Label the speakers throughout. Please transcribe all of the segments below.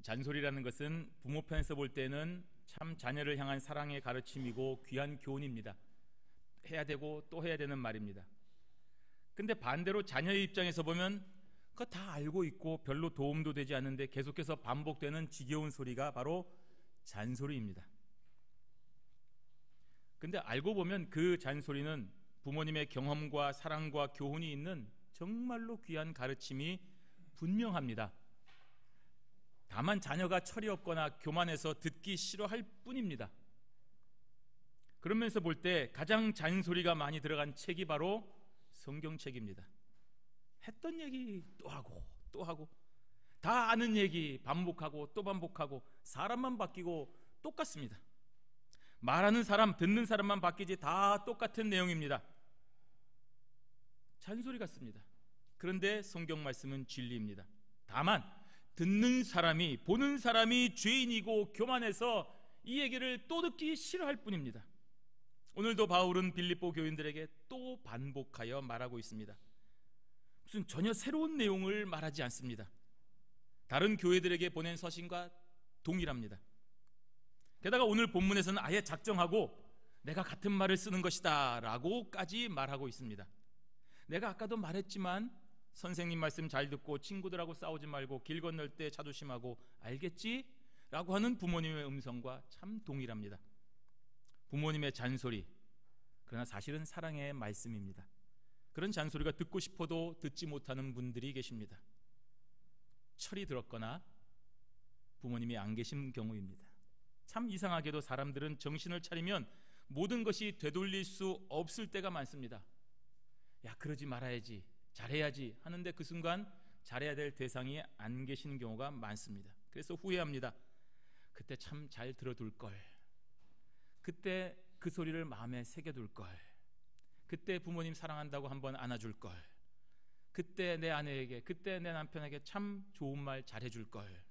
Speaker 1: 잔소리라는 것은 부모 편에서 볼 때는 참 자녀를 향한 사랑의 가르침이고 귀한 교훈입니다. 해야 되고 또 해야 되는 말입니다. 근데 반대로 자녀의 입장에서 보면 그거 다 알고 있고 별로 도움도 되지 않는데 계속해서 반복되는 지겨운 소리가 바로 잔소리입니다. 근데 알고 보면 그 잔소리는 부모님의 경험과 사랑과 교훈이 있는 정말로 귀한 가르침이 분명합니다. 다만 자녀가 철이 없거나 교만해서 듣기 싫어할 뿐입니다. 그런 면에서 볼 때 가장 잔소리가 많이 들어간 책이 바로 성경책입니다. 했던 얘기 또 하고 또 하고, 다 아는 얘기 반복하고 또 반복하고, 사람만 바뀌고 똑같습니다. 말하는 사람, 듣는 사람만 바뀌지 다 똑같은 내용입니다. 잔소리 같습니다. 그런데 성경 말씀은 진리입니다. 다만 듣는 사람이, 보는 사람이 죄인이고 교만해서 이 얘기를 또 듣기 싫어할 뿐입니다. 오늘도 바울은 빌립보 교인들에게 또 반복하여 말하고 있습니다. 무슨 전혀 새로운 내용을 말하지 않습니다. 다른 교회들에게 보낸 서신과 동일합니다. 게다가 오늘 본문에서는 아예 작정하고 내가 같은 말을 쓰는 것이다 라고까지 말하고 있습니다. 내가 아까도 말했지만 선생님 말씀 잘 듣고 친구들하고 싸우지 말고 길 건널 때 자조심하고 알겠지? 라고 하는 부모님의 음성과 참 동일합니다. 부모님의 잔소리, 그러나 사실은 사랑의 말씀입니다. 그런 잔소리가 듣고 싶어도 듣지 못하는 분들이 계십니다. 철이 들었거나 부모님이 안 계신 경우입니다. 참 이상하게도 사람들은 정신을 차리면 모든 것이 되돌릴 수 없을 때가 많습니다. 야, 그러지 말아야지, 잘해야지 하는데 그 순간 잘해야 될 대상이 안 계시는 경우가 많습니다. 그래서 후회합니다. 그때 참 잘 들어둘 걸, 그때 그 소리를 마음에 새겨둘 걸, 그때 부모님 사랑한다고 한번 안아줄 걸, 그때 내 아내에게, 그때 내 남편에게 참 좋은 말 잘해줄 걸.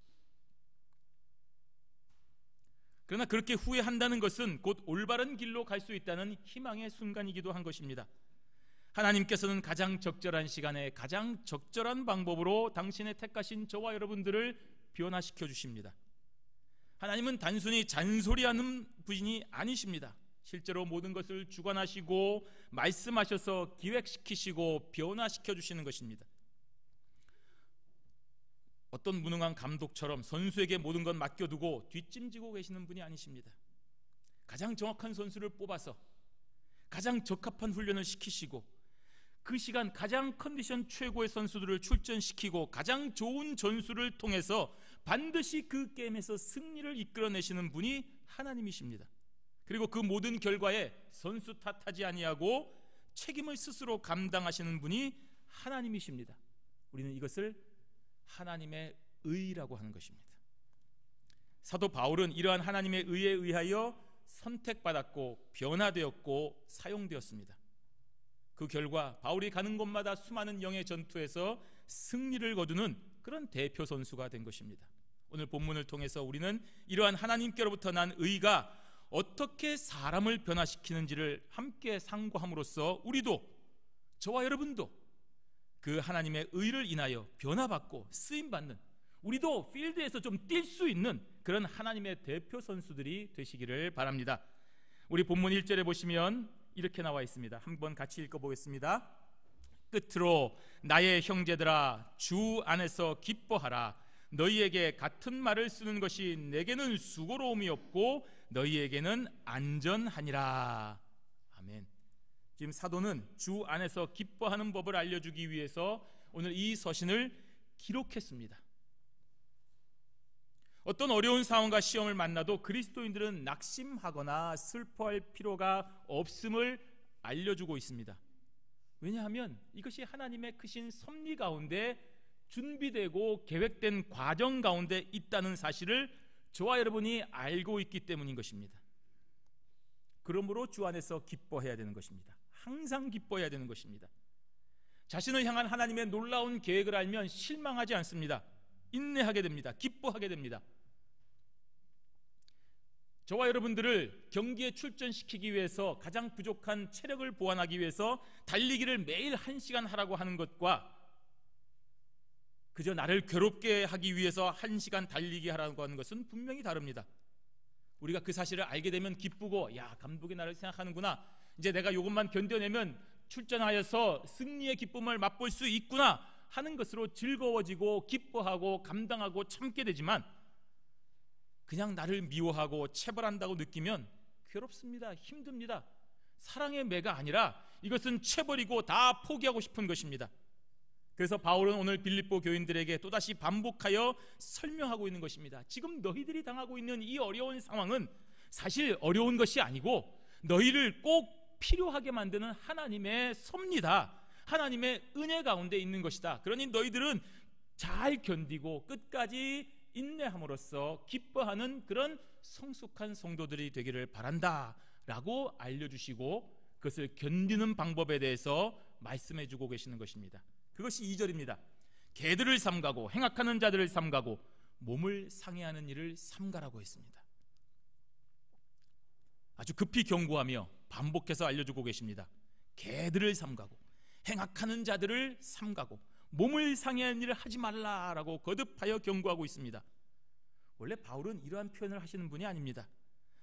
Speaker 1: 그러나 그렇게 후회한다는 것은 곧 올바른 길로 갈 수 있다는 희망의 순간이기도 한 것입니다. 하나님께서는 가장 적절한 시간에 가장 적절한 방법으로 당신의 택하신 저와 여러분들을 변화시켜 주십니다. 하나님은 단순히 잔소리하는 분이 아니십니다. 실제로 모든 것을 주관하시고 말씀하셔서 기획시키시고 변화시켜 주시는 것입니다. 어떤 무능한 감독처럼 선수에게 모든 것 맡겨두고 뒷짐지고 계시는 분이 아니십니다. 가장 정확한 선수를 뽑아서 가장 적합한 훈련을 시키시고 그 시간 가장 컨디션 최고의 선수들을 출전시키고 가장 좋은 전술을 통해서 반드시 그 게임에서 승리를 이끌어내시는 분이 하나님이십니다. 그리고 그 모든 결과에 선수 탓하지 아니하고 책임을 스스로 감당하시는 분이 하나님이십니다. 우리는 이것을 하나님의 의라고 하는 것입니다. 사도 바울은 이러한 하나님의 의에 의하여 선택받았고 변화되었고 사용되었습니다. 그 결과 바울이 가는 곳마다 수많은 영의 전투에서 승리를 거두는 그런 대표 선수가 된 것입니다. 오늘 본문을 통해서 우리는 이러한 하나님께로부터 난 의가 어떻게 사람을 변화시키는지를 함께 상고함으로써 우리도, 저와 여러분도 그 하나님의 의를 인하여 변화받고 쓰임받는, 우리도 필드에서 좀 뛸 수 있는 그런 하나님의 대표 선수들이 되시기를 바랍니다. 우리 본문 1절에 보시면 이렇게 나와 있습니다. 한번 같이 읽어보겠습니다. 끝으로 나의 형제들아, 주 안에서 기뻐하라. 너희에게 같은 말을 쓰는 것이 내게는 수고로움이 없고 너희에게는 안전하니라. 아멘. 지금 사도는 주 안에서 기뻐하는 법을 알려주기 위해서 오늘 이 서신을 기록했습니다. 어떤 어려운 상황과 시험을 만나도 그리스도인들은 낙심하거나 슬퍼할 필요가 없음을 알려주고 있습니다. 왜냐하면 이것이 하나님의 크신 섭리 가운데 준비되고 계획된 과정 가운데 있다는 사실을 저와 여러분이 알고 있기 때문인 것입니다. 그러므로 주 안에서 기뻐해야 되는 것입니다. 항상 기뻐해야 되는 것입니다. 자신을 향한 하나님의 놀라운 계획을 알면 실망하지 않습니다. 인내하게 됩니다. 기뻐하게 됩니다. 저와 여러분들을 경기에 출전시키기 위해서 가장 부족한 체력을 보완하기 위해서 달리기를 매일 1시간 하라고 하는 것과 그저 나를 괴롭게 하기 위해서 1시간 달리기 하라고 하는 것은 분명히 다릅니다. 우리가 그 사실을 알게 되면 기쁘고, 야, 감독이 나를 생각하는구나, 이제 내가 이것만 견뎌내면 출전하여서 승리의 기쁨을 맛볼 수 있구나 하는 것으로 즐거워지고 기뻐하고 감당하고 참게 되지만, 그냥 나를 미워하고 체벌한다고 느끼면 괴롭습니다. 힘듭니다. 사랑의 매가 아니라 이것은 체벌이고 다 포기하고 싶은 것입니다. 그래서 바울은 오늘 빌립보 교인들에게 또다시 반복하여 설명하고 있는 것입니다. 지금 너희들이 당하고 있는 이 어려운 상황은 사실 어려운 것이 아니고 너희를 꼭 필요하게 만드는 하나님의 섭니다. 하나님의 은혜 가운데 있는 것이다. 그러니 너희들은 잘 견디고 끝까지 인내함으로써 기뻐하는 그런 성숙한 성도들이 되기를 바란다 라고 알려주시고, 그것을 견디는 방법에 대해서 말씀해 주고 계시는 것입니다. 그것이 2절입니다. 개들을 삼가고 행악하는 자들을 삼가고 몸을 상해하는 일을 삼가라고 했습니다. 아주 급히 경고하며 반복해서 알려주고 계십니다. 개들을 삼가고 행악하는 자들을 삼가고 몸을 상해하는 일을 하지 말라라고 거듭하여 경고하고 있습니다. 원래 바울은 이러한 표현을 하시는 분이 아닙니다.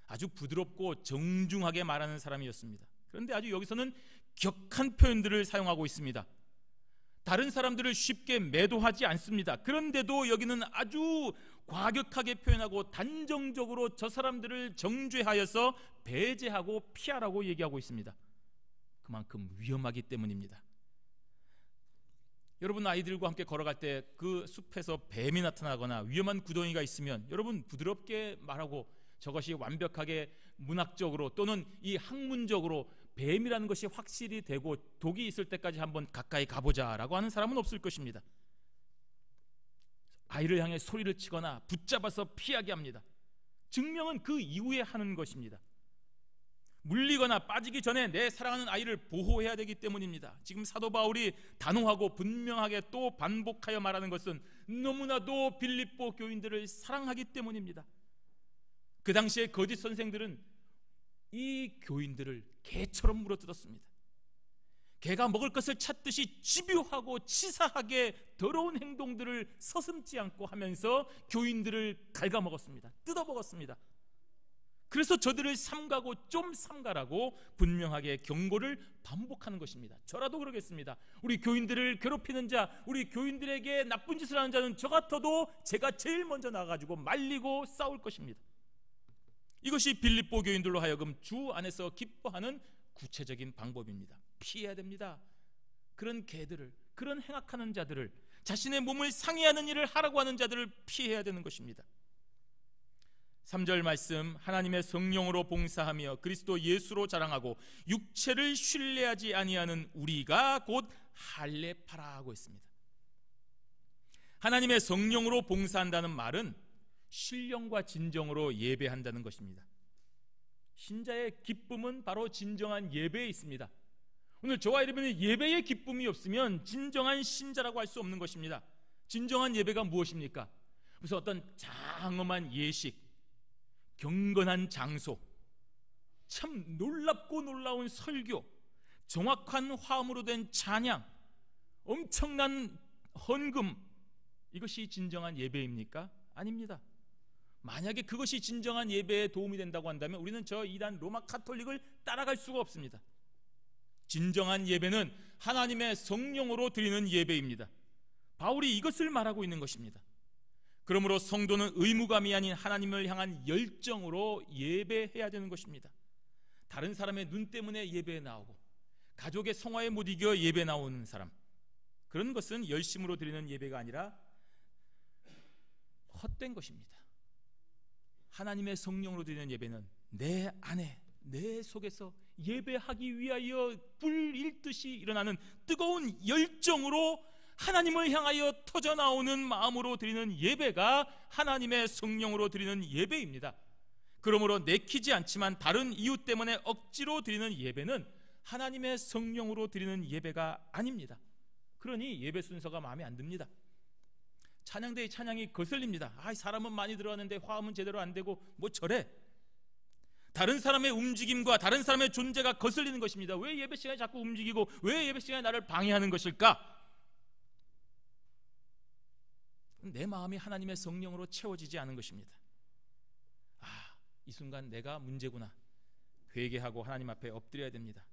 Speaker 1: 아주 부드럽고 정중하게 말하는 사람이었습니다. 그런데 아주 여기서는 격한 표현들을 사용하고 있습니다. 다른 사람들을 쉽게 매도하지 않습니다. 그런데도 여기는 아주 과격하게 표현하고 단정적으로 저 사람들을 정죄하여서 배제하고 피하라고 얘기하고 있습니다. 그만큼 위험하기 때문입니다. 여러분, 아이들과 함께 걸어갈 때 그 숲에서 뱀이 나타나거나 위험한 구덩이가 있으면 여러분 부드럽게 말하고, 저것이 완벽하게 문학적으로 또는 이 학문적으로 뱀이라는 것이 확실히 되고 독이 있을 때까지 한번 가까이 가보자라고 하는 사람은 없을 것입니다. 아이를 향해 소리를 치거나 붙잡아서 피하게 합니다. 증명은 그 이후에 하는 것입니다. 물리거나 빠지기 전에 내 사랑하는 아이를 보호해야 되기 때문입니다. 지금 사도 바울이 단호하고 분명하게 또 반복하여 말하는 것은 너무나도 빌립보 교인들을 사랑하기 때문입니다. 그 당시에 거짓 선생들은 이 교인들을 개처럼 물어뜯었습니다. 개가 먹을 것을 찾듯이 집요하고 치사하게 더러운 행동들을 서슴지 않고 하면서 교인들을 갉아먹었습니다. 뜯어먹었습니다. 그래서 저들을 삼가고 좀 삼가라고 분명하게 경고를 반복하는 것입니다. 저라도 그러겠습니다. 우리 교인들을 괴롭히는 자, 우리 교인들에게 나쁜 짓을 하는 자는 저 같아도 제가 제일 먼저 나가가지고 말리고 싸울 것입니다. 이것이 빌립보 교인들로 하여금 주 안에서 기뻐하는 구체적인 방법입니다. 피해야 됩니다. 그런 개들을, 그런 행악하는 자들을, 자신의 몸을 상해하는 일을 하라고 하는 자들을 피해야 되는 것입니다. 3절 말씀, 하나님의 성령으로 봉사하며 그리스도 예수로 자랑하고 육체를 신뢰하지 아니하는 우리가 곧 할례파라고 했습니다. 하나님의 성령으로 봉사한다는 말은 신령과 진정으로 예배한다는 것입니다. 신자의 기쁨은 바로 진정한 예배에 있습니다. 오늘 저와 여러분의 예배의 기쁨이 없으면 진정한 신자라고 할 수 없는 것입니다. 진정한 예배가 무엇입니까? 무슨 어떤 장엄한 예식, 경건한 장소, 참 놀랍고 놀라운 설교, 정확한 화음으로 된 찬양, 엄청난 헌금, 이것이 진정한 예배입니까? 아닙니다. 만약에 그것이 진정한 예배에 도움이 된다고 한다면 우리는 저 이단 로마 카톨릭을 따라갈 수가 없습니다. 진정한 예배는 하나님의 성령으로 드리는 예배입니다. 바울이 이것을 말하고 있는 것입니다. 그러므로 성도는 의무감이 아닌 하나님을 향한 열정으로 예배해야 되는 것입니다. 다른 사람의 눈 때문에 예배에 나오고 가족의 성화에 못 이겨 예배 나오는 사람, 그런 것은 열심으로 드리는 예배가 아니라 헛된 것입니다. 하나님의 성령으로 드리는 예배는 내 안에, 내 속에서 예배하기 위하여 불 일듯이 일어나는 뜨거운 열정으로 하나님을 향하여 터져나오는 마음으로 드리는 예배가 하나님의 성령으로 드리는 예배입니다. 그러므로 내키지 않지만 다른 이유 때문에 억지로 드리는 예배는 하나님의 성령으로 드리는 예배가 아닙니다. 그러니 예배 순서가 마음에 안 듭니다. 찬양대의 찬양이 거슬립니다. 사람은 많이 들어왔는데 화음은 제대로 안 되고 뭐 저래. 다른 사람의 움직임과 다른 사람의 존재가 거슬리는 것입니다. 왜 예배 시간에 자꾸 움직이고 왜 예배 시간에 나를 방해하는 것일까? 그럼 내 마음이 하나님의 성령으로 채워지지 않은 것입니다. 이 순간 내가 문제구나. 회개하고 하나님 앞에 엎드려야 됩니다.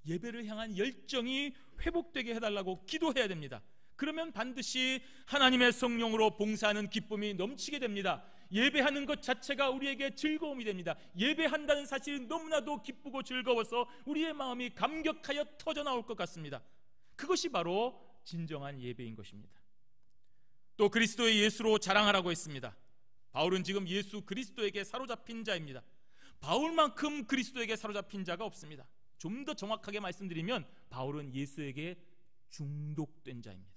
Speaker 1: 예배를 향한 열정이 회복되게 해달라고 기도해야 됩니다. 그러면 반드시 하나님의 성령으로 봉사하는 기쁨이 넘치게 됩니다. 예배하는 것 자체가 우리에게 즐거움이 됩니다. 예배한다는 사실이 너무나도 기쁘고 즐거워서 우리의 마음이 감격하여 터져나올 것 같습니다. 그것이 바로 진정한 예배인 것입니다. 또 그리스도의 예수로 자랑하라고 했습니다. 바울은 지금 예수 그리스도에게 사로잡힌 자입니다. 바울만큼 그리스도에게 사로잡힌 자가 없습니다. 좀 더 정확하게 말씀드리면 바울은 예수에게 중독된 자입니다.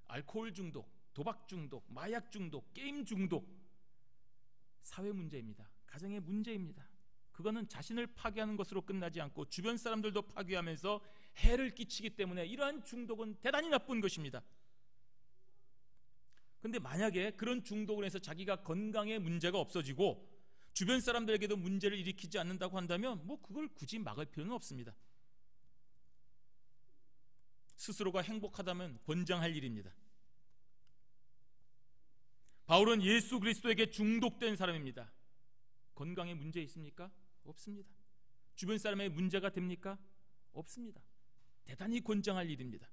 Speaker 1: 알코올 중독, 도박 중독, 마약 중독, 게임 중독, 사회 문제입니다. 가정의 문제입니다. 그거는 자신을 파괴하는 것으로 끝나지 않고 주변 사람들도 파괴하면서 해를 끼치기 때문에 이러한 중독은 대단히 나쁜 것입니다. 그런데 만약에 그런 중독을 해서 자기가 건강에 문제가 없어지고 주변 사람들에게도 문제를 일으키지 않는다고 한다면 그걸 굳이 막을 필요는 없습니다. 스스로가 행복하다면 권장할 일입니다. 바울은 예수 그리스도에게 중독된 사람입니다. 건강에 문제 있습니까? 없습니다. 주변 사람의 문제가 됩니까? 없습니다. 대단히 권장할 일입니다.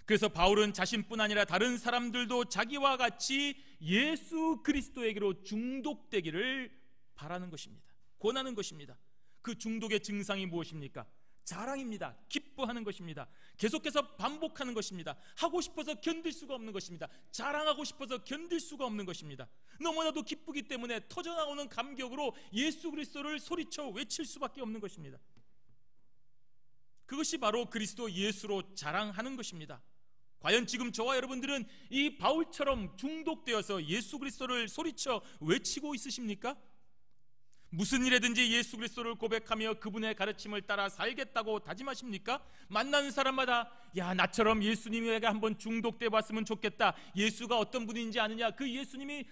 Speaker 1: 그래서 바울은 자신뿐 아니라 다른 사람들도 자기와 같이 예수 그리스도에게로 중독되기를 바라는 것입니다. 권하는 것입니다. 그 중독의 증상이 무엇입니까? 자랑입니다. 기뻐하는 것입니다. 계속해서 반복하는 것입니다. 하고 싶어서 견딜 수가 없는 것입니다. 자랑하고 싶어서 견딜 수가 없는 것입니다. 너무나도 기쁘기 때문에 터져나오는 감격으로 예수 그리스도를 소리쳐 외칠 수밖에 없는 것입니다. 그것이 바로 그리스도 예수로 자랑하는 것입니다. 과연 지금 저와 여러분들은 이 바울처럼 중독되어서 예수 그리스도를 소리쳐 외치고 있으십니까? 무슨 일에든지 예수 그리스도를 고백하며 그분의 가르침을 따라 살겠다고 다짐하십니까? 만나는 사람마다 나처럼 예수님에게 한번 중독돼 봤으면 좋겠다. 예수가 어떤 분인지 아느냐? 그 예수님이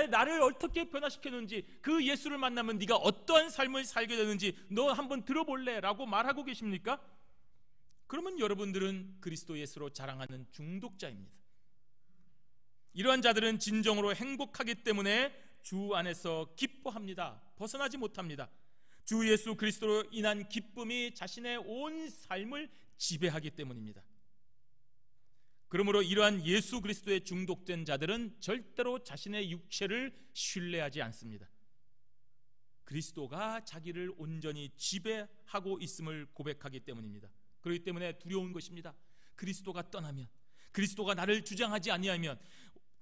Speaker 1: 나를 어떻게 변화시켰는지, 그 예수를 만나면 네가 어떠한 삶을 살게 되는지 너 한번 들어볼래? 라고 말하고 계십니까? 그러면 여러분들은 그리스도 예수로 자랑하는 중독자입니다. 이러한 자들은 진정으로 행복하기 때문에 주 안에서 기뻐합니다. 벗어나지 못합니다. 주 예수 그리스도로 인한 기쁨이 자신의 온 삶을 지배하기 때문입니다. 그러므로 이러한 예수 그리스도에 중독된 자들은 절대로 자신의 육체를 신뢰하지 않습니다. 그리스도가 자기를 온전히 지배하고 있음을 고백하기 때문입니다. 그렇기 때문에 두려운 것입니다. 그리스도가 떠나면, 그리스도가 나를 주장하지 아니하면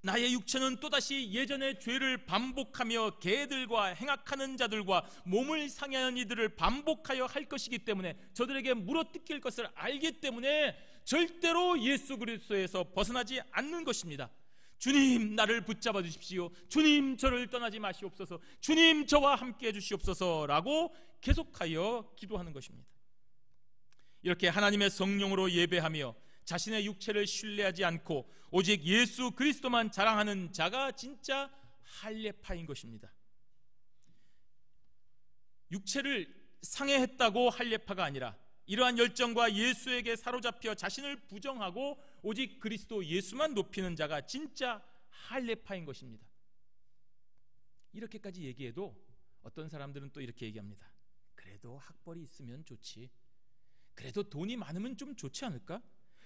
Speaker 1: 나의 육체는 또다시 예전의 죄를 반복하며 개들과 행악하는 자들과 몸을 상해하는 이들을 반복하여 할 것이기 때문에, 저들에게 물어뜯길 것을 알기 때문에 절대로 예수 그리스도에서 벗어나지 않는 것입니다. 주님 나를 붙잡아 주십시오. 주님 저를 떠나지 마시옵소서. 주님 저와 함께 해주시옵소서 라고 계속하여 기도하는 것입니다. 이렇게 하나님의 성령으로 예배하며 자신의 육체를 신뢰하지 않고 오직 예수 그리스도만 자랑하는 자가 진짜 할례파인 것입니다. 육체를 상해했다고 할례파가 아니라 이러한 열정과 예수에게 사로잡혀 자신을 부정하고 오직 그리스도 예수만 높이는 자가 진짜 할례파인 것입니다. 이렇게까지 얘기해도 어떤 사람들은 또 이렇게 얘기합니다. 그래도 학벌이 있으면 좋지. 그래도 돈이 많으면 좀 좋지 않을까?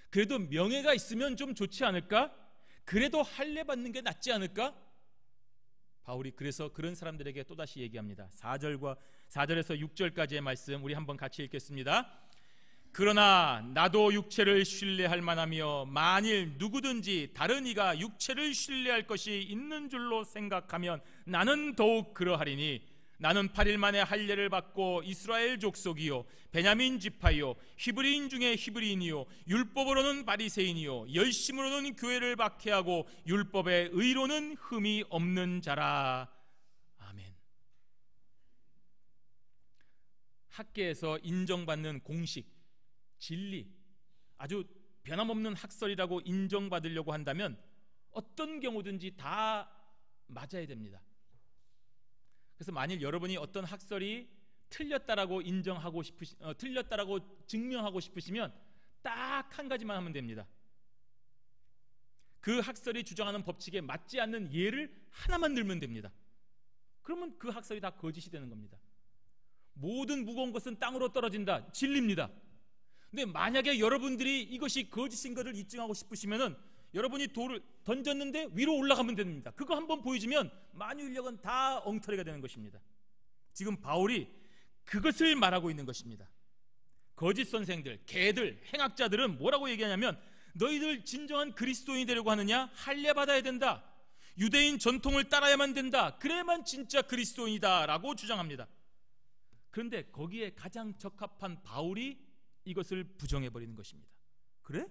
Speaker 1: 그래도 명예가 있으면 좀 좋지 않을까? 그래도 할례 받는 게 낫지 않을까? 바울이 그래서 그런 사람들에게 또다시 얘기합니다. 4절에서 6절까지의 말씀 우리 한번 같이 읽겠습니다. 그러나 나도 육체를 신뢰할 만하며 만일 누구든지 다른 이가 육체를 신뢰할 것이 있는 줄로 생각하면 나는 더욱 그러하리니 나는 8일 만에 할례를 받고 이스라엘 족속이요 베냐민 지파요 히브리인 중에 히브리인이요 율법으로는 바리새인이요 열심으로는 교회를 박해하고 율법의 의로는 흠이 없는 자라. 아멘. 학계에서 인정받는 공식, 진리, 아주 변함없는 학설이라고 인정받으려고 한다면 어떤 경우든지 다 맞아야 됩니다. 그래서 만일 여러분이 어떤 학설이 틀렸다라고 틀렸다라고 증명하고 싶으시면 딱 한 가지만 하면 됩니다. 그 학설이 주장하는 법칙에 맞지 않는 예를 하나만 들면 됩니다. 그러면 그 학설이 다 거짓이 되는 겁니다. 모든 무거운 것은 땅으로 떨어진다, 진리입니다. 근데 만약에 여러분들이 이것이 거짓인 것을 입증하고 싶으시면은 여러분이 돌을 던졌는데 위로 올라가면 됩니다. 그거 한번 보여주면 만유인력은 다 엉터리가 되는 것입니다. 지금 바울이 그것을 말하고 있는 것입니다. 거짓 선생들, 개들, 행악자들은 뭐라고 얘기하냐면 너희들 진정한 그리스도인이 되려고 하느냐? 할례 받아야 된다. 유대인 전통을 따라야만 된다. 그래야만 진짜 그리스도인이다 라고 주장합니다. 그런데 거기에 가장 적합한 바울이 이것을 부정해버리는 것입니다. 그래?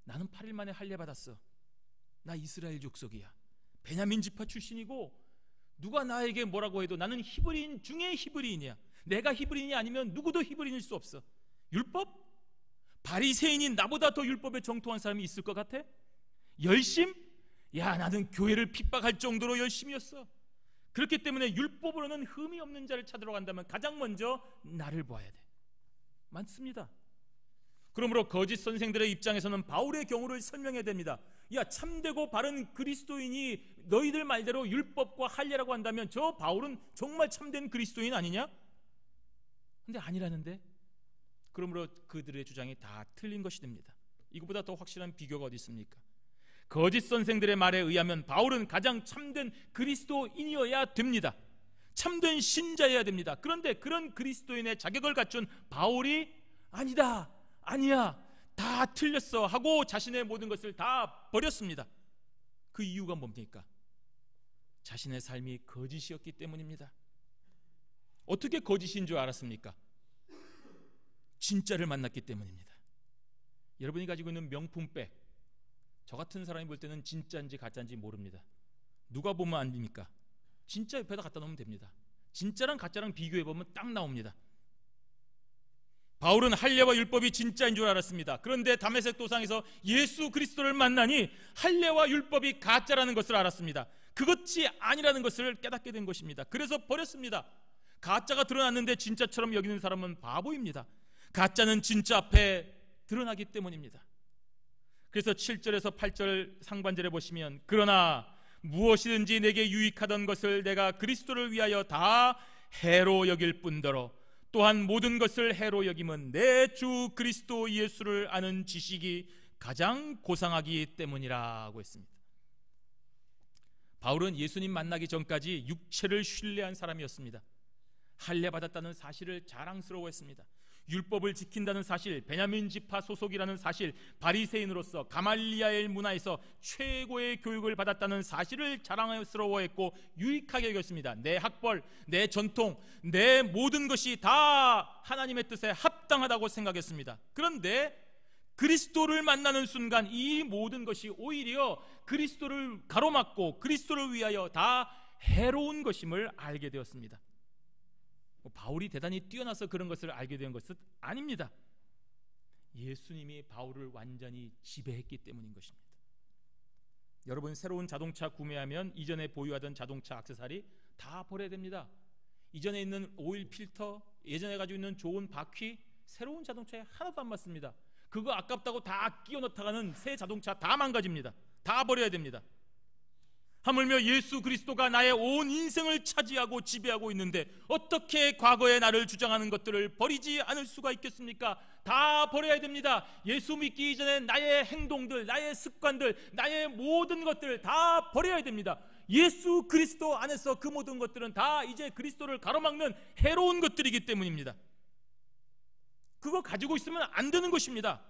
Speaker 1: 나는 8일 만에 할례 받았어. 나 이스라엘 족속이야. 베냐민 지파 출신이고 누가 나에게 뭐라고 해도 나는 히브리인 중에 히브리인이야. 내가 히브리인이 아니면 누구도 히브리인일 수 없어. 율법? 바리새인인 나보다 더 율법에 정통한 사람이 있을 것 같아? 열심? 야, 나는 교회를 핍박할 정도로 열심이었어. 그렇기 때문에 율법으로는 흠이 없는 자를 찾으러 간다면 가장 먼저 나를 보아야 돼. 많습니다. 그러므로 거짓 선생들의 입장에서는 바울의 경우를 설명해야 됩니다. 야, 참되고 바른 그리스도인이 너희들 말대로 율법과 할례라고 한다면 저 바울은 정말 참된 그리스도인 아니냐? 근데 아니라는데. 그러므로 그들의 주장이 다 틀린 것이 됩니다. 이거보다 더 확실한 비교가 어디 있습니까? 거짓 선생들의 말에 의하면 바울은 가장 참된 그리스도인이어야 됩니다. 참된 신자여야 됩니다. 그런데 그런 그리스도인의 자격을 갖춘 바울이 아니다, 아니야, 다 틀렸어 하고 자신의 모든 것을 다 버렸습니다. 그 이유가 뭡니까? 자신의 삶이 거짓이었기 때문입니다. 어떻게 거짓인 줄 알았습니까? 진짜를 만났기 때문입니다. 여러분이 가지고 있는 명품백, 저 같은 사람이 볼 때는 진짜인지 가짜인지 모릅니다. 누가 보면 압니까? 진짜 옆에다 갖다 놓으면 됩니다. 진짜랑 가짜랑 비교해보면 딱 나옵니다. 바울은 할례와 율법이 진짜인 줄 알았습니다. 그런데 다메섹 도상에서 예수 그리스도를 만나니 할례와 율법이 가짜라는 것을 알았습니다. 그것이 아니라는 것을 깨닫게 된 것입니다. 그래서 버렸습니다. 가짜가 드러났는데 진짜처럼 여기는 사람은 바보입니다. 가짜는 진짜 앞에 드러나기 때문입니다. 그래서 7절에서 8절 상반절에 보시면 그러나 무엇이든지 내게 유익하던 것을 내가 그리스도를 위하여 다 해로 여길 뿐더러 또한 모든 것을 해로 여김은 내 주 그리스도 예수를 아는 지식이 가장 고상하기 때문이라고 했습니다. 바울은 예수님 만나기 전까지 육체를 신뢰한 사람이었습니다. 할례 받았다는 사실을 자랑스러워했습니다. 율법을 지킨다는 사실, 베냐민 지파 소속이라는 사실, 바리새인으로서 가말리아엘 문화에서 최고의 교육을 받았다는 사실을 자랑스러워했고 유익하게 여겼습니다. 내 학벌, 내 전통, 내 모든 것이 다 하나님의 뜻에 합당하다고 생각했습니다. 그런데 그리스도를 만나는 순간 이 모든 것이 오히려 그리스도를 가로막고 그리스도를 위하여 다 해로운 것임을 알게 되었습니다. 바울이 대단히 뛰어나서 그런 것을 알게 된 것은 아닙니다. 예수님이 바울을 완전히 지배했기 때문인 것입니다. 여러분, 새로운 자동차 구매하면 이전에 보유하던 자동차 액세서리 다 버려야 됩니다. 이전에 있는 오일 필터, 예전에 가지고 있는 좋은 바퀴, 새로운 자동차에 하나도 안 맞습니다. 그거 아깝다고 다 끼워 넣다가는 새 자동차 다 망가집니다. 다 버려야 됩니다. 하물며 예수 그리스도가 나의 온 인생을 차지하고 지배하고 있는데 어떻게 과거의 나를 주장하는 것들을 버리지 않을 수가 있겠습니까? 다 버려야 됩니다. 예수 믿기 이전에 나의 행동들, 나의 습관들, 나의 모든 것들을 다 버려야 됩니다. 예수 그리스도 안에서 그 모든 것들은 다 이제 그리스도를 가로막는 해로운 것들이기 때문입니다. 그거 가지고 있으면 안 되는 것입니다.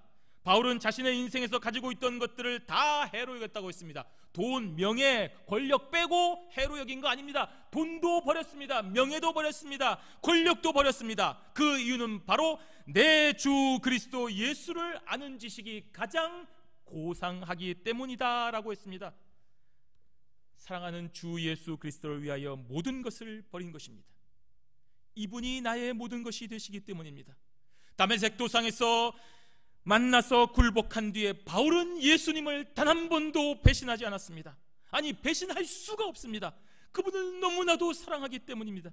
Speaker 1: 바울은 자신의 인생에서 가지고 있던 것들을 다 해로 여겼다고 했습니다. 돈, 명예, 권력 빼고 해로 여긴 거 아닙니다. 돈도 버렸습니다. 명예도 버렸습니다. 권력도 버렸습니다. 그 이유는 바로 내 주 그리스도 예수를 아는 지식이 가장 고상하기 때문이다 라고 했습니다. 사랑하는 주 예수 그리스도를 위하여 모든 것을 버린 것입니다. 이분이 나의 모든 것이 되시기 때문입니다. 다메섹 도상에서 만나서 굴복한 뒤에 바울은 예수님을 단 한 번도 배신하지 않았습니다. 아니, 배신할 수가 없습니다. 그분을 너무나도 사랑하기 때문입니다.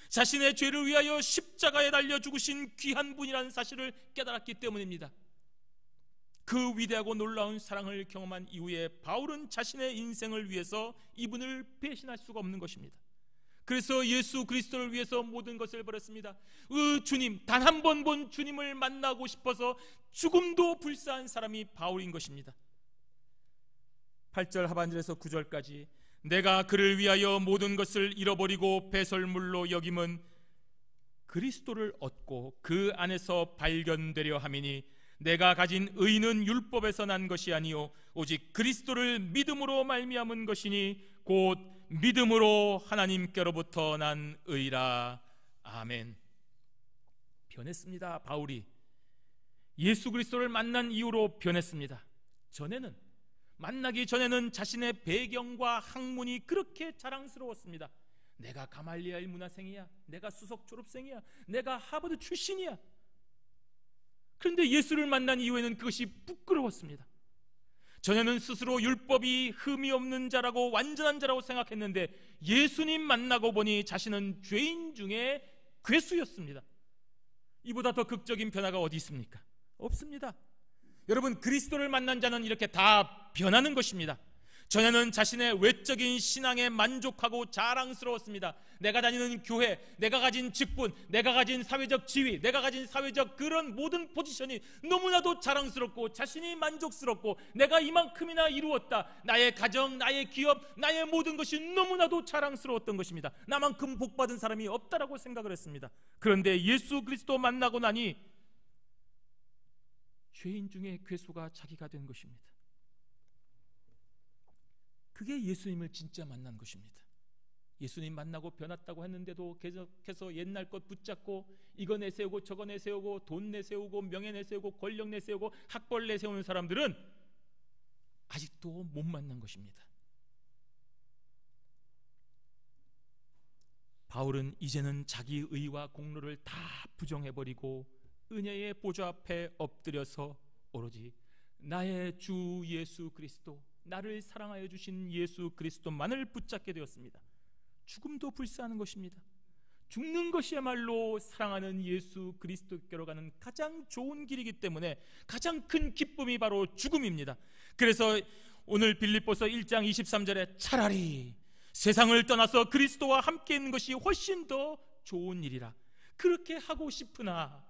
Speaker 1: 자신의 죄를 위하여 십자가에 달려 죽으신 귀한 분이라는 사실을 깨달았기 때문입니다. 그 위대하고 놀라운 사랑을 경험한 이후에 바울은 자신의 인생을 위해서 이분을 배신할 수가 없는 것입니다. 그래서 예수 그리스도를 위해서 모든 것을 버렸습니다. 주님, 단 한 번 본 주님을 만나고 싶어서 죽음도 불사한 사람이 바울인 것입니다. 8절 하반절에서 9절까지 내가 그를 위하여 모든 것을 잃어버리고 배설물로 여김은 그리스도를 얻고 그 안에서 발견되려 함이니 내가 가진 의는 율법에서 난 것이 아니요 오직 그리스도를 믿음으로 말미암은 것이니 곧 믿음으로 하나님께로부터 난 의라. 아멘. 변했습니다. 바울이 예수 그리스도를 만난 이후로 변했습니다. 만나기 전에는 자신의 배경과 학문이 그렇게 자랑스러웠습니다. 내가 가말리엘 문화생이야, 내가 수석 졸업생이야, 내가 하버드 출신이야. 그런데 예수를 만난 이후에는 그것이 부끄러웠습니다. 전에는 스스로 율법이 흠이 없는 자라고 완전한 자라고 생각했는데 예수님 만나고 보니 자신은 죄인 중에 괴수였습니다. 이보다 더 극적인 변화가 어디 있습니까? 없습니다. 여러분, 그리스도를 만난 자는 이렇게 다 변하는 것입니다. 전에는 자신의 외적인 신앙에 만족하고 자랑스러웠습니다. 내가 다니는 교회, 내가 가진 직분, 내가 가진 사회적 지위, 내가 가진 사회적 그런 모든 포지션이 너무나도 자랑스럽고 자신이 만족스럽고 내가 이만큼이나 이루었다. 나의 가정, 나의 기업, 나의 모든 것이 너무나도 자랑스러웠던 것입니다. 나만큼 복받은 사람이 없다라고 생각을 했습니다. 그런데 예수 그리스도 만나고 나니 죄인 중에 괴수가 자기가 된 것입니다. 그게 예수님을 진짜 만난 것입니다. 예수님 만나고 변했다고 했는데도 계속해서 옛날 것 붙잡고 이거 내세우고 저거 내세우고 돈 내세우고 명예 내세우고 권력 내세우고 학벌 내세우는 사람들은 아직도 못 만난 것입니다. 바울은 이제는 자기 의와 공로를 다 부정해버리고 은혜의 보좌 앞에 엎드려서 오로지 나의 주 예수 그리스도, 나를 사랑하여 주신 예수 그리스도만을 붙잡게 되었습니다. 죽음도 불사하는 것입니다. 죽는 것이야말로 사랑하는 예수 그리스도께로 가는 가장 좋은 길이기 때문에 가장 큰 기쁨이 바로 죽음입니다. 그래서 오늘 빌립보서 1장 23절에 차라리 세상을 떠나서 그리스도와 함께 있는 것이 훨씬 더 좋은 일이라. 그렇게 하고 싶으나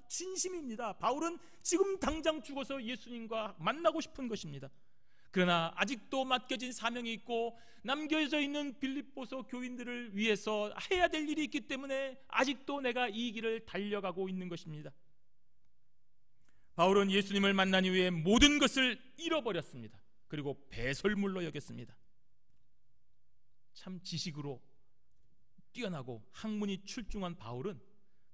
Speaker 1: 진심입니다. 바울은 지금 당장 죽어서 예수님과 만나고 싶은 것입니다. 그러나 아직도 맡겨진 사명이 있고 남겨져 있는 빌립보서 교인들을 위해서 해야 될 일이 있기 때문에 아직도 내가 이 길을 달려가고 있는 것입니다. 바울은 예수님을 만난 이후에 모든 것을 잃어버렸습니다. 그리고 배설물로 여겼습니다. 참 지식으로 뛰어나고 학문이 출중한 바울은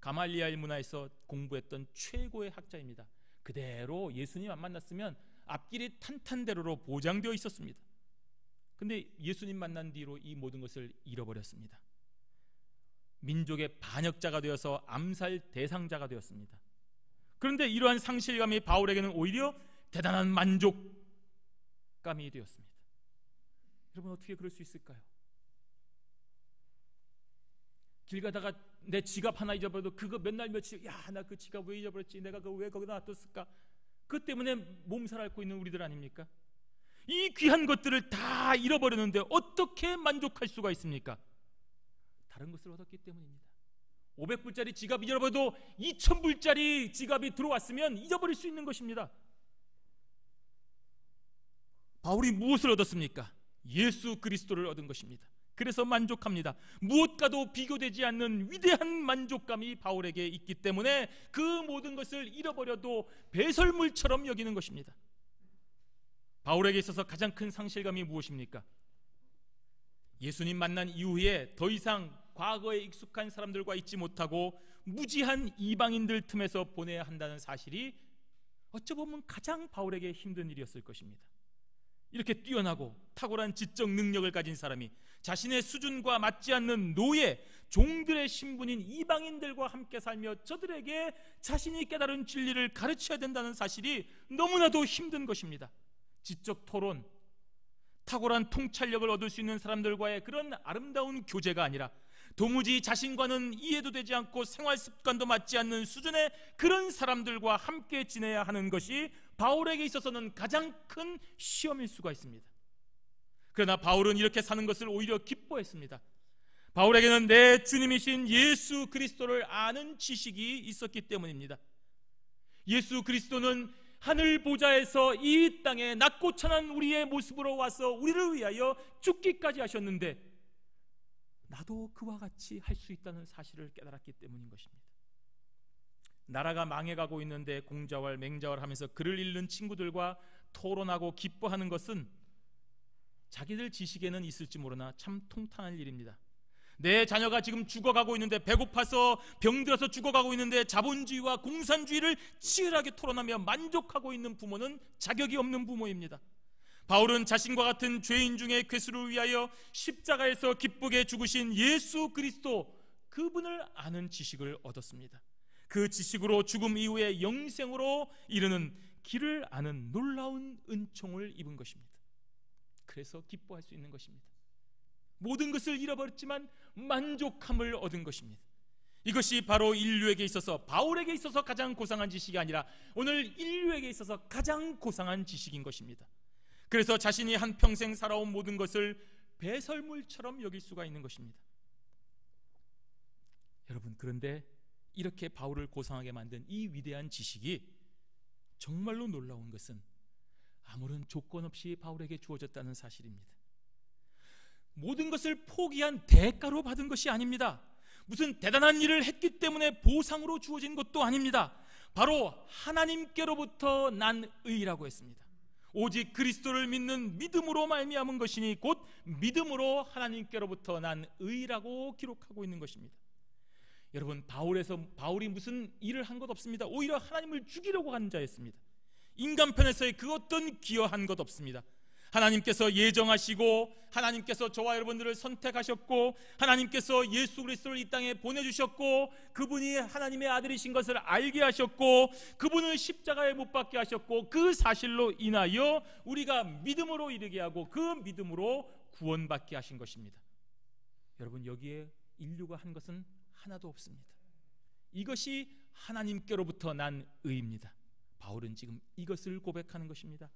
Speaker 1: 가말리엘 문화에서 공부했던 최고의 학자입니다. 그대로 예수님 안 만났으면 앞길이 탄탄대로로 보장되어 있었습니다. 그런데 예수님 만난 뒤로 이 모든 것을 잃어버렸습니다. 민족의 반역자가 되어서 암살 대상자가 되었습니다. 그런데 이러한 상실감이 바울에게는 오히려 대단한 만족감이 되었습니다. 여러분, 어떻게 그럴 수 있을까요? 길 가다가 내 지갑 하나 잊어버려도 그거 몇 날 며칠, 나 그 지갑 왜 잊어버렸지, 내가 그거 왜 거기다 놔뒀을까, 그 때문에 몸살 앓고 있는 우리들 아닙니까? 이 귀한 것들을 다 잃어버렸는데 어떻게 만족할 수가 있습니까? 다른 것을 얻었기 때문입니다. 500불짜리 지갑 잊어버려도 2000불짜리 지갑이 들어왔으면 잊어버릴 수 있는 것입니다. 바울이 무엇을 얻었습니까? 예수 그리스도를 얻은 것입니다. 그래서 만족합니다. 무엇과도 비교되지 않는 위대한 만족감이 바울에게 있기 때문에 그 모든 것을 잃어버려도 배설물처럼 여기는 것입니다. 바울에게 있어서 가장 큰 상실감이 무엇입니까? 예수님 만난 이후에 더 이상 과거에 익숙한 사람들과 있지 못하고 무지한 이방인들 틈에서 보내야 한다는 사실이 어쩌보면 가장 바울에게 힘든 일이었을 것입니다. 이렇게 뛰어나고 탁월한 지적 능력을 가진 사람이 자신의 수준과 맞지 않는 노예, 종들의 신분인 이방인들과 함께 살며 저들에게 자신이 깨달은 진리를 가르쳐야 된다는 사실이 너무나도 힘든 것입니다. 지적 토론, 탁월한 통찰력을 얻을 수 있는 사람들과의 그런 아름다운 교제가 아니라 도무지 자신과는 이해도 되지 않고 생활 습관도 맞지 않는 수준의 그런 사람들과 함께 지내야 하는 것이 바울에게 있어서는 가장 큰 시험일 수가 있습니다. 그러나 바울은 이렇게 사는 것을 오히려 기뻐했습니다. 바울에게는 내 주님이신 예수 그리스도를 아는 지식이 있었기 때문입니다. 예수 그리스도는 하늘 보좌에서 이 땅에 낮고 천한 우리의 모습으로 와서 우리를 위하여 죽기까지 하셨는데 나도 그와 같이 할 수 있다는 사실을 깨달았기 때문인 것입니다. 나라가 망해가고 있는데 공자왈 맹자왈 하면서 글을 읽는 친구들과 토론하고 기뻐하는 것은 자기들 지식에는 있을지 모르나 참 통탄할 일입니다. 내 자녀가 지금 죽어가고 있는데, 배고파서 병들어서 죽어가고 있는데 자본주의와 공산주의를 치열하게 토론하며 만족하고 있는 부모는 자격이 없는 부모입니다. 바울은 자신과 같은 죄인 중에 괴수를 위하여 십자가에서 기쁘게 죽으신 예수 그리스도, 그분을 아는 지식을 얻었습니다. 그 지식으로 죽음 이후에 영생으로 이르는 길을 아는 놀라운 은총을 입은 것입니다. 그래서 기뻐할 수 있는 것입니다. 모든 것을 잃어버렸지만 만족함을 얻은 것입니다. 이것이 바로 인류에게 있어서, 바울에게 있어서 가장 고상한 지식이 아니라 오늘 인류에게 있어서 가장 고상한 지식인 것입니다. 그래서 자신이 한평생 살아온 모든 것을 배설물처럼 여길 수가 있는 것입니다. 여러분, 그런데 이렇게 바울을 고상하게 만든 이 위대한 지식이 정말로 놀라운 것은 아무런 조건 없이 바울에게 주어졌다는 사실입니다. 모든 것을 포기한 대가로 받은 것이 아닙니다. 무슨 대단한 일을 했기 때문에 보상으로 주어진 것도 아닙니다. 바로 하나님께로부터 난 의라고 했습니다. 오직 그리스도를 믿는 믿음으로 말미암은 것이니 곧 믿음으로 하나님께로부터 난 의라고 기록하고 있는 것입니다. 여러분, 바울이 무슨 일을 한 것 없습니다. 오히려 하나님을 죽이려고 한 자였습니다. 인간 편에서의 그 어떤 기여한 것 없습니다. 하나님께서 예정하시고, 하나님께서 저와 여러분들을 선택하셨고, 하나님께서 예수 그리스도를 이 땅에 보내주셨고, 그분이 하나님의 아들이신 것을 알게 하셨고, 그분을 십자가에 못 박게 하셨고, 그 사실로 인하여 우리가 믿음으로 이르게 하고 그 믿음으로 구원받게 하신 것입니다. 여러분, 여기에 인류가 한 것은 하나도 없습니다. 이것이 하나님께로부터 난 의입니다. 바울은 지금 이것을 고백하는 것입니다.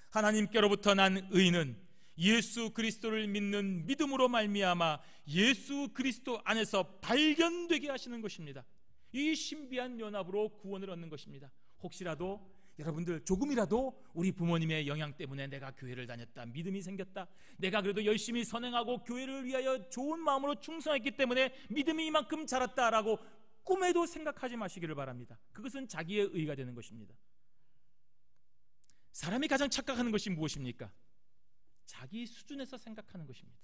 Speaker 1: 하나님께로부터 난 의는 예수 그리스도를 믿는 믿음으로 말미암아 예수 그리스도 안에서 발견되게 하시는 것입니다. 이 신비한 연합으로 구원을 얻는 것입니다. 혹시라도 여러분들 조금이라도 우리 부모님의 영향 때문에 내가 교회를 다녔다, 믿음이 생겼다, 내가 그래도 열심히 선행하고 교회를 위하여 좋은 마음으로 충성했기 때문에 믿음이 이만큼 자랐다라고 꿈에도 생각하지 마시기를 바랍니다. 그것은 자기의 의가 되는 것입니다. 사람이 가장 착각하는 것이 무엇입니까? 자기 수준에서 생각하는 것입니다.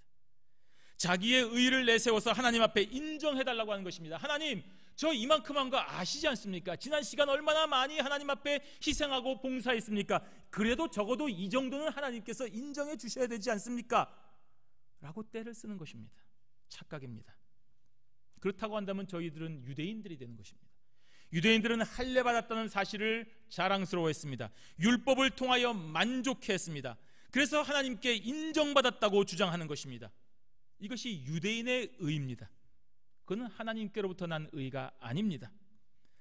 Speaker 1: 자기의 의를 내세워서 하나님 앞에 인정해달라고 하는 것입니다. 하나님, 저 이만큼 한 거 아시지 않습니까? 지난 시간 얼마나 많이 하나님 앞에 희생하고 봉사했습니까? 그래도 적어도 이 정도는 하나님께서 인정해 주셔야 되지 않습니까? 라고 떼를 쓰는 것입니다. 착각입니다. 그렇다고 한다면 저희들은 유대인들이 되는 것입니다. 유대인들은 할례 받았다는 사실을 자랑스러워했습니다. 율법을 통하여 만족했습니다. 그래서 하나님께 인정받았다고 주장하는 것입니다. 이것이 유대인의 의입니다. 그건 하나님께로부터 난 의가 아닙니다.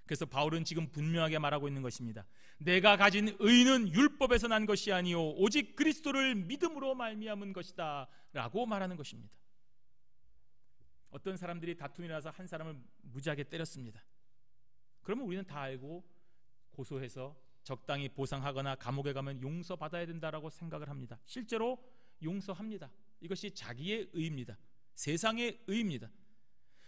Speaker 1: 그래서 바울은 지금 분명하게 말하고 있는 것입니다. 내가 가진 의는 율법에서 난 것이 아니요 오직 그리스도를 믿음으로 말미암은 것이다 라고 말하는 것입니다. 어떤 사람들이 다툼이 나서 한 사람을 무지하게 때렸습니다. 그러면 우리는 다 알고 고소해서 적당히 보상하거나 감옥에 가면 용서받아야 된다라고 생각을 합니다. 실제로 용서합니다. 이것이 자기의 의입니다. 세상의 의입니다.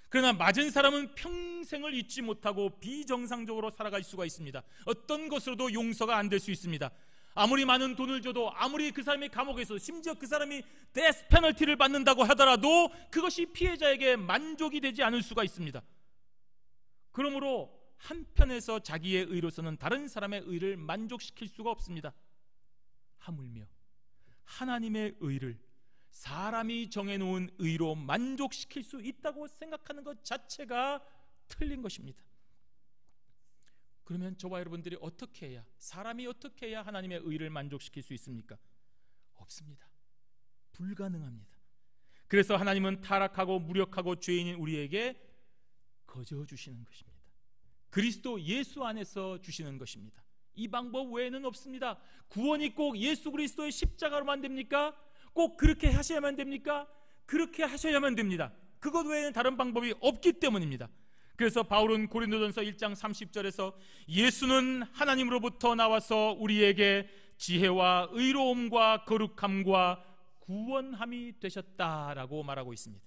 Speaker 1: 그러나 맞은 사람은 평생을 잊지 못하고 비정상적으로 살아갈 수가 있습니다. 어떤 것으로도 용서가 안 될 수 있습니다. 아무리 많은 돈을 줘도, 아무리 그 사람이 감옥에 있어도, 심지어 그 사람이 데스 페널티를 받는다고 하더라도 그것이 피해자에게 만족이 되지 않을 수가 있습니다. 그러므로 한편에서 자기의 의로서는 다른 사람의 의를 만족시킬 수가 없습니다. 하물며 하나님의 의를 사람이 정해놓은 의로 만족시킬 수 있다고 생각하는 것 자체가 틀린 것입니다. 그러면 저와 여러분들이 어떻게 해야, 사람이 어떻게 해야 하나님의 의를 만족시킬 수 있습니까? 없습니다. 불가능합니다. 그래서 하나님은 타락하고 무력하고 죄인인 우리에게 거저 주시는 것입니다. 그리스도 예수 안에서 주시는 것입니다. 이 방법 외에는 없습니다. 구원이 꼭 예수 그리스도의 십자가로만 됩니까? 꼭 그렇게 하셔야만 됩니까? 그렇게 하셔야만 됩니다. 그것 외에는 다른 방법이 없기 때문입니다. 그래서 바울은 고린도전서 1장 30절에서 예수는 하나님으로부터 나와서 우리에게 지혜와 의로움과 거룩함과 구원함이 되셨다라고 말하고 있습니다.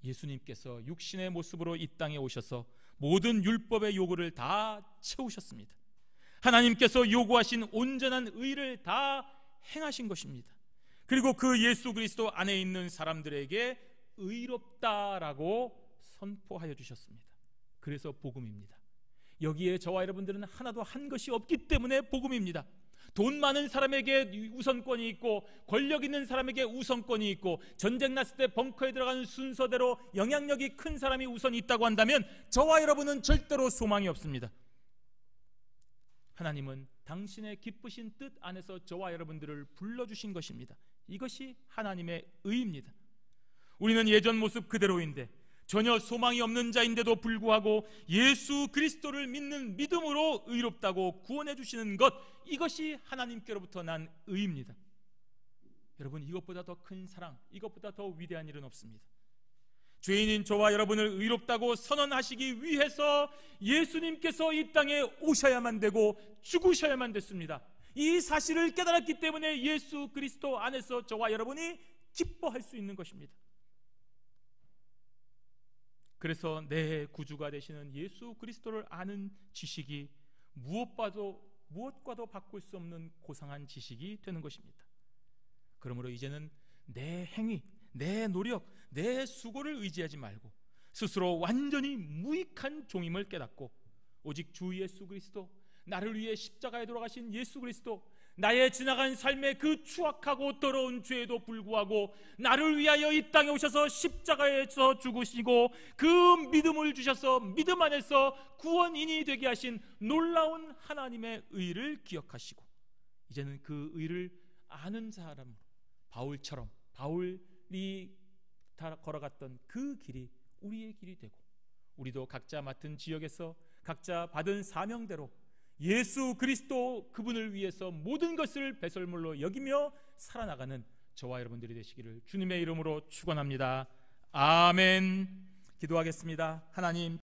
Speaker 1: 예수님께서 육신의 모습으로 이 땅에 오셔서 모든 율법의 요구를 다 채우셨습니다. 하나님께서 요구하신 온전한 의를 다 행하신 것입니다. 그리고 그 예수 그리스도 안에 있는 사람들에게 의롭다라고 선포하여 주셨습니다. 그래서 복음입니다. 여기에 저와 여러분들은 하나도 한 것이 없기 때문에 복음입니다. 돈 많은 사람에게 우선권이 있고 권력 있는 사람에게 우선권이 있고 전쟁 났을 때 벙커에 들어가는 순서대로 영향력이 큰 사람이 우선이 있다고 한다면 저와 여러분은 절대로 소망이 없습니다. 하나님은 당신의 기쁘신 뜻 안에서 저와 여러분들을 불러주신 것입니다. 이것이 하나님의 의입니다. 우리는 예전 모습 그대로인데 전혀 소망이 없는 자인데도 불구하고 예수 그리스도를 믿는 믿음으로 의롭다고 구원해 주시는 것, 이것이 하나님께로부터 난 의입니다. 여러분, 이것보다 더 큰 사랑, 이것보다 더 위대한 일은 없습니다. 죄인인 저와 여러분을 의롭다고 선언하시기 위해서 예수님께서 이 땅에 오셔야만 되고 죽으셔야만 됐습니다. 이 사실을 깨달았기 때문에 예수 그리스도 안에서 저와 여러분이 기뻐할 수 있는 것입니다. 그래서 내 구주가 되시는 예수 그리스도를 아는 지식이 무엇과도 바꿀 수 없는 고상한 지식이 되는 것입니다. 그러므로 이제는 내 행위, 내 노력, 내 수고를 의지하지 말고 스스로 완전히 무익한 종임을 깨닫고 오직 주 예수 그리스도, 나를 위해 십자가에 돌아가신 예수 그리스도, 나의 지나간 삶의 그 추악하고 더러운 죄에도 불구하고 나를 위하여 이 땅에 오셔서 십자가에서 죽으시고 그 믿음을 주셔서 믿음 안에서 구원인이 되게 하신 놀라운 하나님의 의를 기억하시고 이제는 그 의를 아는 사람으로 바울처럼, 바울이 걸어갔던 그 길이 우리의 길이 되고 우리도 각자 맡은 지역에서 각자 받은 사명대로 예수 그리스도 그분을 위해서 모든 것을 배설물로 여기며 살아나가는 저와 여러분들이 되시기를 주님의 이름으로 축원합니다. 아멘. 기도하겠습니다. 하나님,